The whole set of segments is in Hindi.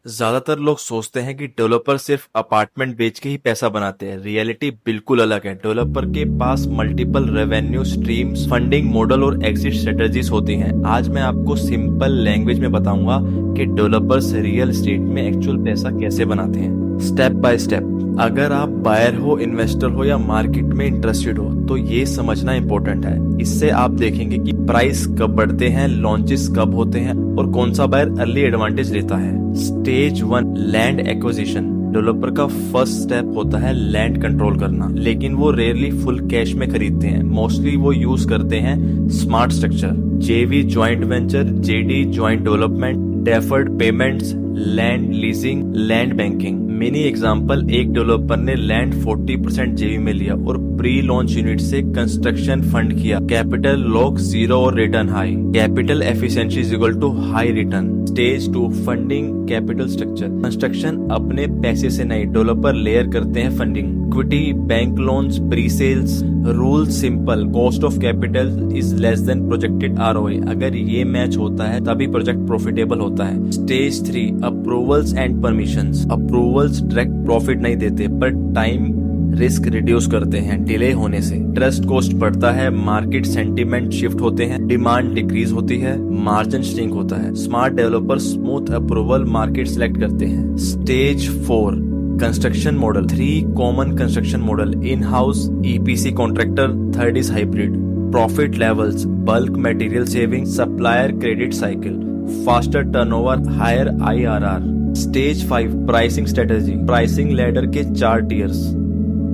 ज्यादातर लोग सोचते हैं कि डेवलपर सिर्फ अपार्टमेंट बेच के ही पैसा बनाते हैं। रियलिटी बिल्कुल अलग है। डेवलपर के पास multiple revenue streams, funding model और एग्जिट स्ट्रेटजीज होती हैं। आज मैं आपको सिंपल लैंग्वेज में बताऊंगा कि डेवलपर्स रियल एस्टेट में एक्चुअल पैसा कैसे बनाते हैं, स्टेप बाय स्टेप। अगर आप बायर हो, इन्वेस्टर हो या मार्केट में इंटरेस्टेड हो तो ये समझना इम्पोर्टेंट है। इससे आप देखेंगे कि प्राइस कब बढ़ते हैं, लॉन्चेस कब होते हैं और कौन सा बायर अर्ली एडवांटेज लेता है। Stage 1 land acquisition. डेवलपर का फर्स्ट स्टेप होता है लैंड कंट्रोल करना, लेकिन वो रेयरली फुल कैश में खरीदते हैं। मोस्टली वो यूज करते हैं smart structure, JV joint venture, JD joint development, deferred payments, land leasing, land banking. Mini example, एक डेवलपर ने लैंड 40% जेवी में लिया और प्री लॉन्च यूनिट से कंस्ट्रक्शन फंड किया। कैपिटल लॉक 0 और return high. Capital efficiency is equal to high return. Stage 2 funding capital structure. Construction अपने पैसे से नहीं, डेवलपर लेयर करते हैं funding, equity, bank loans, pre sales. Rule simple, cost of capital is less than projected ROI. अगर ये मैच होता है तभी प्रोजेक्ट प्रॉफिटेबल होता है। Stage 3 approvals and permissions. Approvals direct profit नहीं देते पर टाइम रिस्क रिड्यूस करते हैं डिले होने से। ट्रस्ट कॉस्ट बढ़ता है, मार्केट सेंटीमेंट शिफ्ट होते हैं, डिमांड डिक्रीज होती है, मार्जिन श्रिंक होता है। Smart developer smooth approval market select करते हैं। Stage 4 construction model. 3 common construction model, in house, EPC contractor, third is hybrid. Profit levels, bulk material saving, supplier credit cycle, faster turnover, higher IRR. Stage 5 pricing strategy. Pricing ladder के 4 tiers.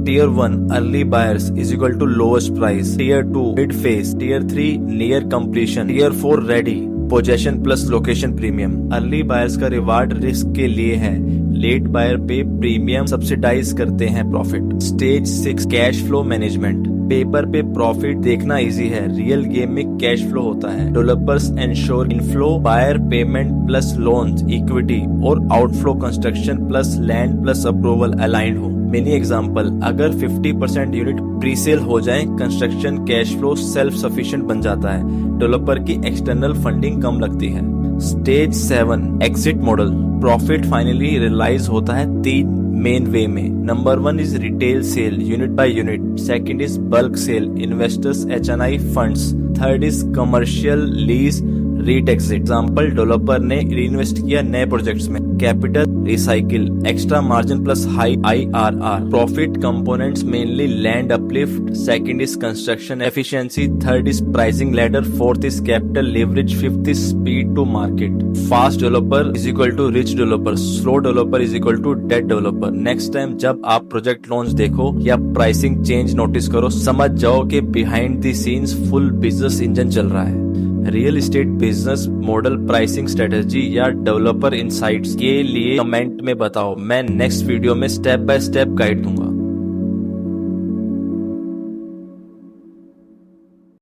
Tier 1 early buyers is equal to lowest price. Tier 2 mid phase. Tier 3 near completion. Tier 4 ready, possession plus location premium. Early buyers का रिवार्ड रिस्क के लिए है, late buyer pay premium subsidise करते हैं profit. Stage 6 cash flow management. Paper पे प्रॉफिट देखना इजी है, रियल गेम में कैश फ्लो होता है। Developers ensure inflow, buyer payment plus loans, equity और outflow construction plus land plus approval aligned हो। मेनी एग्जांपल, अगर 50% यूनिट प्री सेल हो जाए, construction cash flow self sufficient बन जाता है। डेवलपर की एक्सटर्नल फंडिंग कम लगती है। Stage 7 exit model. Profit finally realise होता है 3 मेन वे में। Number 1 is retail sale, unit by unit. Second is bulk sale, investors, HNI funds. Third is commercial lease, REIT exit. Example, developer ने रीइन्वेस्ट किया नए प्रोजेक्ट्स में, capital recycle, extra margin plus high IRR. Profit components mainly land uplift, second is construction efficiency, third is pricing ladder, fourth is capital leverage, fifth is speed to market. Fast developer is equal to rich developer, slow developer is equal to dead developer. Next time जब आप प्रोजेक्ट लॉन्च देखो या प्राइसिंग चेंज नोटिस करो, समझ जाओ कि behind the scenes full business engine चल रहा है। Real estate business model, pricing strategy या डेवलपर इनसाइट्स के लिए कमेंट में बताओ, मैं नेक्स्ट वीडियो में स्टेप बाय स्टेप गाइड दूंगा।